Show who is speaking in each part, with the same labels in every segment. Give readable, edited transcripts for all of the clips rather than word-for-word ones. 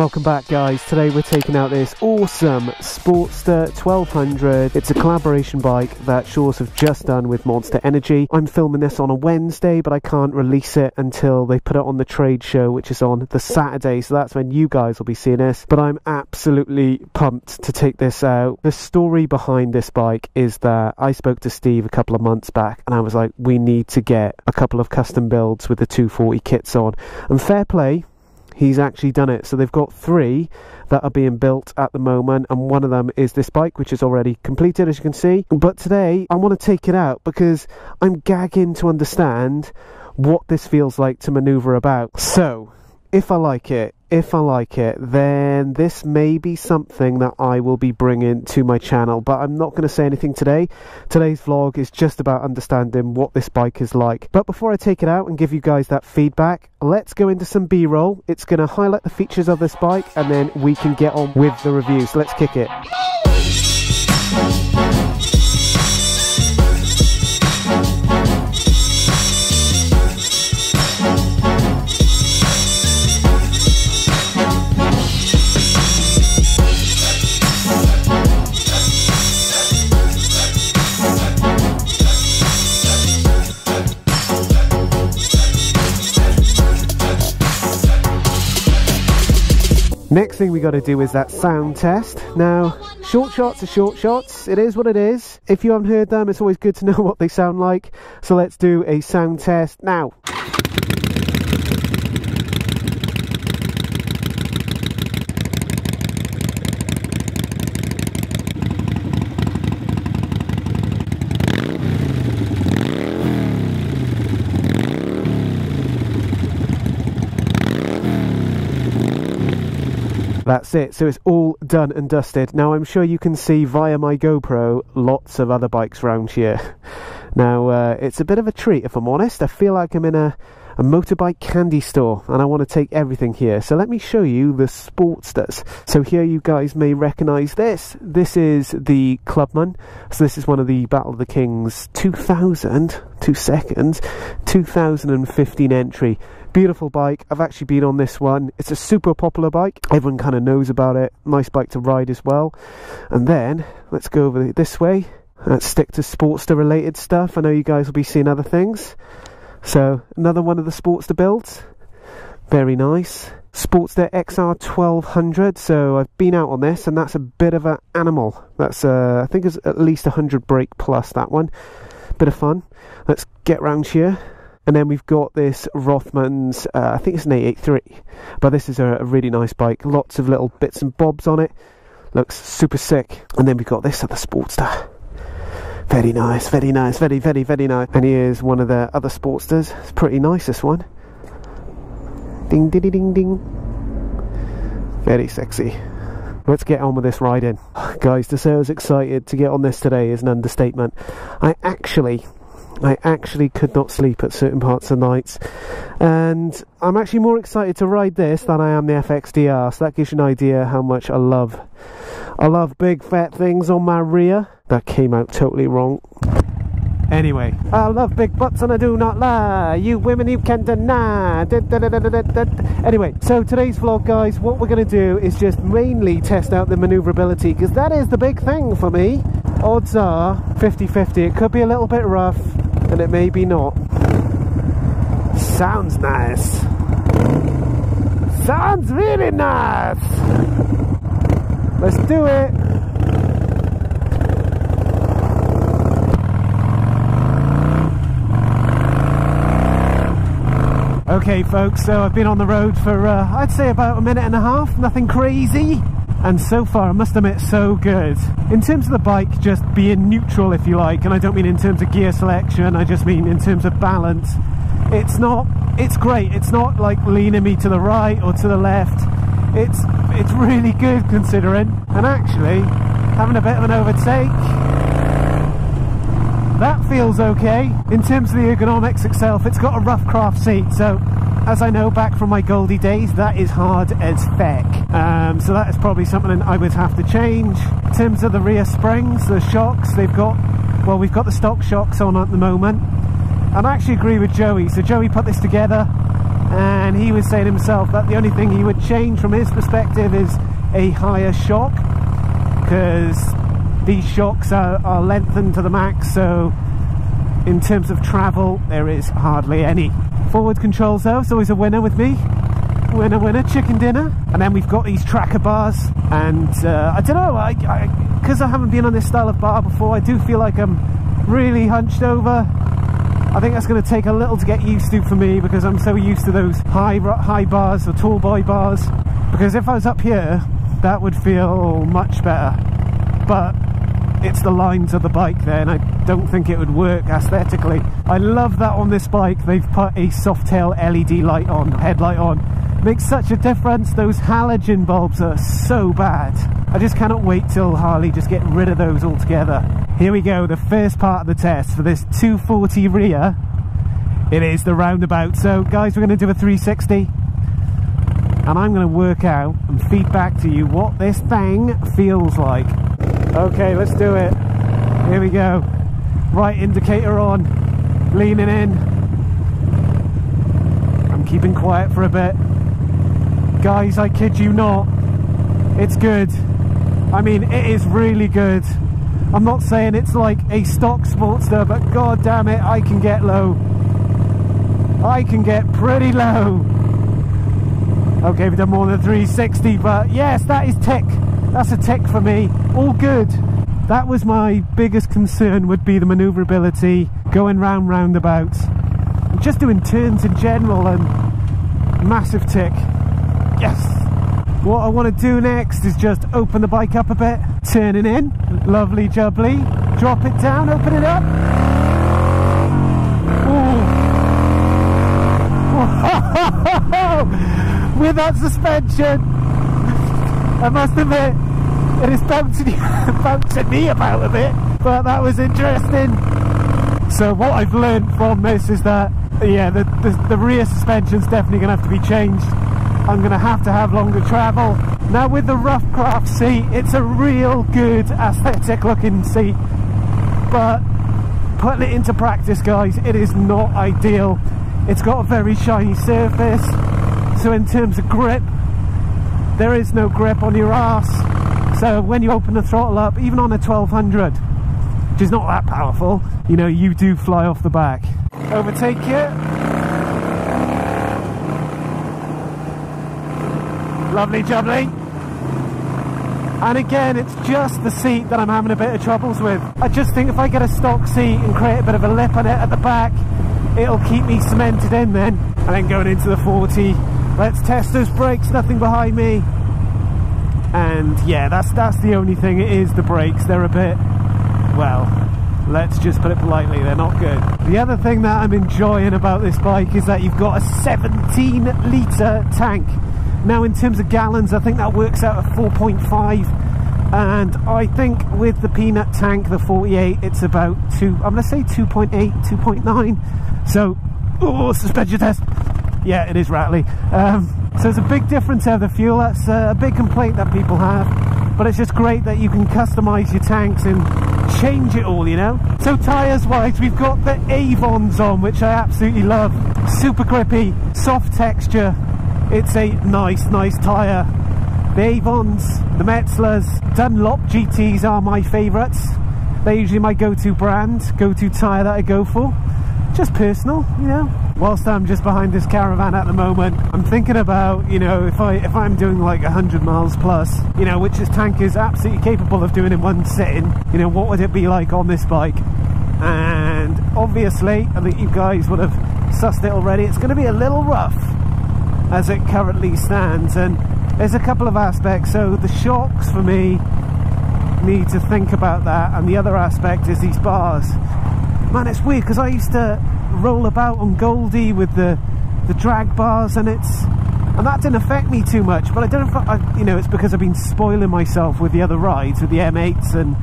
Speaker 1: Welcome back, guys. Today we're taking out this awesome Sportster 1200. It's a collaboration bike that Shores have just done with Monster Energy. I'm filming this on a Wednesday, but I can't release it until they put it on the trade show, which is on the Saturday, so that's when you guys will be seeing this. But I'm absolutely pumped to take this out. The story behind this bike is that I spoke to Steve a couple of months back and I was like, we need to get a couple of custom builds with the 240 kits on, and fair play, he's actually done it. So they've got 3 that are being built at the moment, and one of them is this bike, which is already completed, as you can see. But today I want to take it out because I'm gagging to understand what this feels like to maneuver about. So if I like it, then this may be something that I will be bringing to my channel, but I'm not going to say anything today. Today's vlog is just about understanding what this bike is like. But before I take it out and give you guys that feedback, let's go into some B-roll. It's going to highlight the features of this bike, and then we can get on with the review. So let's kick it. Next thing we got to do is that sound test. Now, short shots are short shots. It is what it is. If you haven't heard them, it's always good to know what they sound like. So let's do a sound test now. That's it, so it's all done and dusted. Now I'm sure you can see via my GoPro lots of other bikes around here. Now it's a bit of a treat, if I'm honest. I feel like I'm in a motorbike candy store and I want to take everything here. So let me show you the Sportsters. So here you guys may recognise this. This is the Clubman. So this is one of the Battle of the Kings 2015 entry. Beautiful bike. I've actually been on this one. It's a super popular bike. Everyone kind of knows about it. Nice bike to ride as well. And then let's go over this way. Let's stick to Sportster related stuff. I know you guys will be seeing other things. So another one of the Sportster builds. Very nice. Sportster XR 1200. So I've been out on this, and that's a bit of an animal. That's I think it's at least 100 brake plus, that one. Bit of fun. Let's get round here. And then we've got this Rothman's, I think it's an 883, but this is a really nice bike. Lots of little bits and bobs on it. Looks super sick. And then we've got this other Sportster. Very nice, very nice, very, very, very nice. And here's one of the other Sportsters. It's pretty nice, this one. Ding, ding, ding, ding. Very sexy. Let's get on with this riding. Guys, to say I was excited to get on this today is an understatement. I actually could not sleep at certain parts of nights, and I'm actually more excited to ride this than I am the FXDR, so that gives you an idea how much I love big fat things on my rear. That came out totally wrong. Anyway, I love big butts and I do not lie. You women, you can't deny. Anyway, so today's vlog, guys, what we're going to do is just mainly test out the manoeuvrability, because that is the big thing for me. Odds are 50-50. It could be a little bit rough, and it may be not. Sounds nice. Sounds really nice. Let's do it. Okay folks, so I've been on the road for I'd say about a minute and a half, nothing crazy, and so far I must admit so good. In terms of the bike just being neutral, if you like, and I don't mean in terms of gear selection, I just mean in terms of balance, it's great. It's not like leaning me to the right or to the left. It's really good considering, and actually having a bit of an overtake, that feels okay. In terms of the ergonomics itself, it's got a rough craft seat, so as I know back from my Goldie days, that is hard as feck. So that is probably something I would have to change. In terms of the rear springs, the shocks, we've got the stock shocks on at the moment. And I actually agree with Joey. So Joey put this together. and he was saying himself that the only thing he would change from his perspective is a higher shock, because these shocks are lengthened to the max, so in terms of travel there is hardly any. Forward controls though, it's always a winner with me. Winner, winner, chicken dinner. And then we've got these tracker bars, and I don't know, because I haven't been on this style of bar before, I do feel like I'm really hunched over. I think that's going to take a little to get used to for me, because I'm so used to those high bars or tall boy bars. Because if I was up here, that would feel much better. But it's the lines of the bike there, and I don't think it would work aesthetically. I love that on this bike they've put a Softail LED light on, headlight on. Makes such a difference. Those halogen bulbs are so bad. I just cannot wait till Harley just get rid of those altogether. Here we go, the first part of the test for this 240 rear. It is the roundabout. So guys, we're going to do a 360, and I'm going to work out and feed back to you what this thing feels like. Okay, let's do it. Here we go. Right indicator on, leaning in. I'm keeping quiet for a bit. Guys, I kid you not, it's good. I mean, it is really good. I'm not saying it's like a stock Sportster, but god damn it, I can get low. I can get pretty low. Okay, we've done more than 360, but yes, that is tick. That's a tick for me. All good. That was my biggest concern, would be the manoeuvrability, going round roundabouts, just doing turns in general, and massive tick. Yes. What I want to do next is just open the bike up a bit, turning in, lovely jubbly, drop it down, open it up. Ooh. With that suspension, I must admit, it is bouncing me about a bit, but that was interesting. So what I've learned from this is that, yeah, the rear suspension's definitely going to have to be changed. I'm going to have longer travel. Now with the rough craft seat, it's a real good aesthetic looking seat, but putting it into practice, guys, it is not ideal. It's got a very shiny surface, so in terms of grip, there is no grip on your arse. So when you open the throttle up, even on a 1200, which is not that powerful, you know, you do fly off the back. Overtake it. Lovely jubbly. And again, it's just the seat that I'm having a bit of troubles with. I just think if I get a stock seat and create a bit of a lip on it at the back, it'll keep me cemented in then. And then going into the 40, let's test those brakes, nothing behind me. And yeah, that's the only thing, it is the brakes. They're a bit, well, let's just put it politely, they're not good. The other thing that I'm enjoying about this bike is that you've got a 17 litre tank. Now in terms of gallons, I think that works out at 4.5, and I think with the peanut tank, the 48, it's about I'm going to say 2.8, 2.9. So, oh, suspension test. Yeah, it is rattly. So it's a big difference out of the fuel. That's a big complaint that people have, but it's just great that you can customise your tanks and change it all, you know. So tyres wise, we've got the Avons on, which I absolutely love. Super grippy, soft texture. It's a nice tyre. The Avons, the Metzlers, Dunlop GTs are my favourites. They're usually my go-to brand, go-to tyre that I go for. Just personal, you know. Whilst I'm just behind this caravan at the moment, I'm thinking about, you know, if I'm doing like 100 miles plus, you know, which this tank is absolutely capable of doing in one sitting, you know, what would it be like on this bike? And obviously, I think you guys would have sussed it already, it's going to be a little rough as it currently stands, and there's a couple of aspects. So the shocks for me need to think about that, and the other aspect is these bars. Man, it's weird because I used to roll about on Goldie with the drag bars, and that didn't affect me too much, but I don't know if you know, it's because I've been spoiling myself with the other rides, with the M8s and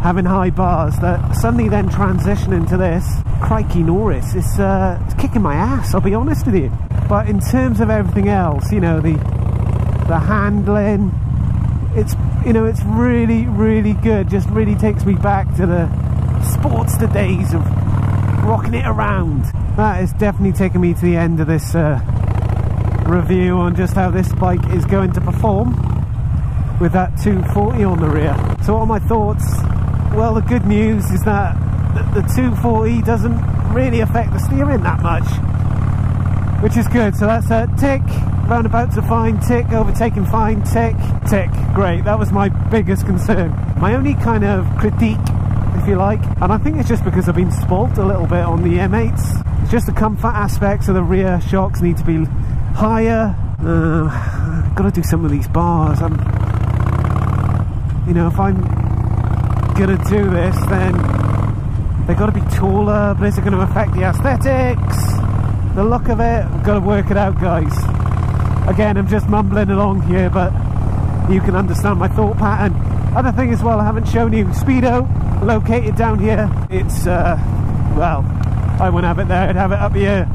Speaker 1: having high bars, that suddenly then transitioning to this, crikey Norris, it's kicking my ass, I'll be honest with you. But in terms of everything else, you know, the handling, it's, you know, it's really good. Just really takes me back to the Sportster days of rocking it around. That is definitely taking me to the end of this review on just how this bike is going to perform with that 240 on the rear. So what are my thoughts? Well, the good news is that the 240 doesn't really affect the steering that much, which is good. So that's a tick, roundabouts are fine, tick, overtaking fine, tick, tick. Great, that was my biggest concern. My only kind of critique, if you like, and I think it's just because I've been spoilt a little bit on the M8s, it's just the comfort aspects of the rear shocks need to be higher. I've got to do some of these bars. You know, if I'm gonna do this, then they've got to be taller, but is it going to affect the aesthetics, the look of it? I've got to work it out, guys. Again, I'm just mumbling along here, but you can understand my thought pattern. Other thing as well, I haven't shown you, Speedo, located down here. It's, well, I wouldn't have it there, I'd have it up here.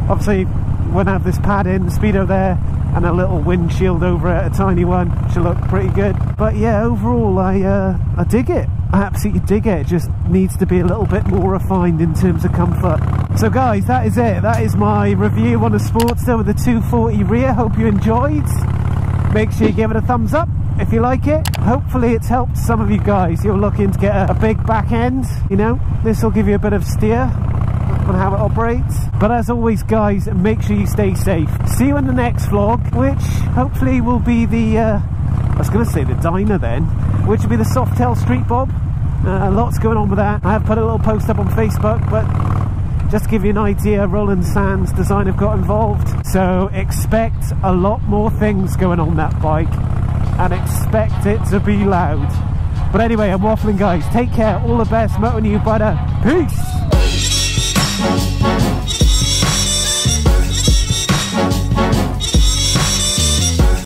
Speaker 1: Obviously, wouldn't have this pad in, Speedo there, and a little windshield over it, a tiny one, which will look pretty good. But yeah, overall, I dig it. I absolutely dig it. It just needs to be a little bit more refined in terms of comfort. So guys, that is it. That is my review on a Sportster with the 240 rear. Hope you enjoyed. Make sure you give it a thumbs up if you like it. Hopefully it's helped some of you guys. You're looking to get a big back end, you know. This will give you a bit of steer on how it operates. But as always, guys, make sure you stay safe. See you in the next vlog, which hopefully will be the I was going to say the diner then, which will be the Softail Street Bob. Lots going on with that. I have put a little post up on Facebook, but just to give you an idea, Roland Sands Design have got involved, so expect a lot more things going on that bike and expect it to be loud. But anyway, I'm waffling, guys. Take care, all the best, Motonewbrider. Peace.